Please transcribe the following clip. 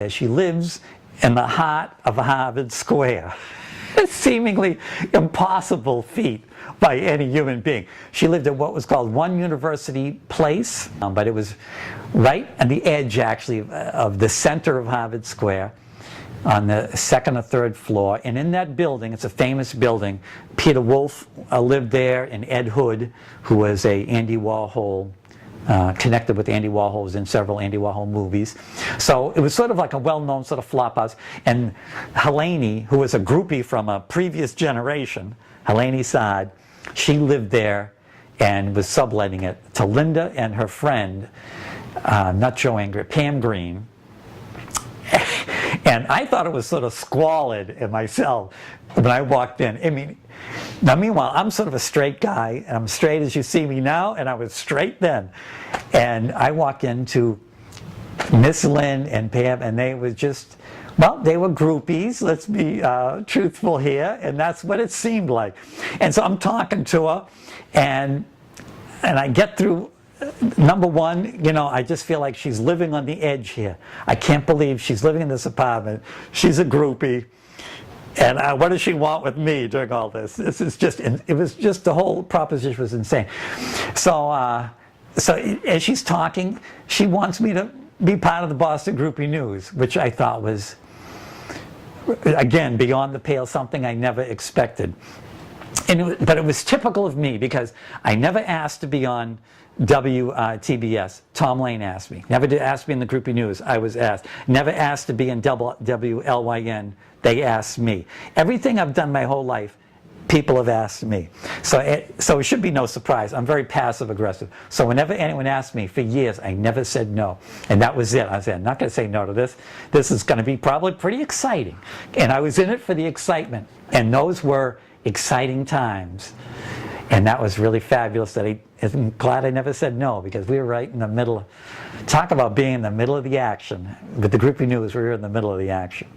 She lives in the heart of Harvard Square. A seemingly impossible feat by any human being. She lived at what was called One University Place, but it was right on the edge, actually, of the center of Harvard Square, on the second or third floor. And in that building, it's a famous building, Peter Wolf lived there, and Ed Hood, who was a Andy Warhol, connected with Andy Warhol, was in several Andy Warhol movies. So it was sort of like a well-known sort of flop house. And Helene, who was a groupie from a previous generation, Helene Saad, she lived there and was subletting it to Linda and her friend, not Joanne, Pam Green. And I thought it was sort of squalid in myself when I walked in. I mean, now meanwhile, I'm sort of a straight guy, and I'm straight as you see me now, and I was straight then. And I walk into Miss Lynn and Pam, and they were just, well, they were groupies, let's be truthful here, and that's what it seemed like. And so I'm talking to her, and I get through. Number one, you know, I just feel like she's living on the edge here. I can't believe she's living in this apartment. She's a groupie. And what does she want with me during all this? This is just, it was just, the whole proposition was insane. So, so as she's talking, she wants me to be part of the Boston Groupie News, which I thought was, again, beyond the pale, something I never expected. But it was typical of me, because I never asked to be on WTBS. Tom Lane asked me. Never did ask me in the Groupie News. I was asked. Never asked to be in WLYN. They asked me. Everything I've done my whole life, people have asked me. So it should be no surprise. I'm very passive aggressive. So whenever anyone asked me, for years, I never said no. And that was it. I said, I'm not going to say no to this. This is going to be probably pretty exciting. And I was in it for the excitement. And those were exciting times. And that was really fabulous. I'm glad I never said no, because we were right in the middle. Talk about being in the middle of the action. With the Groupie News, we were in the middle of the action.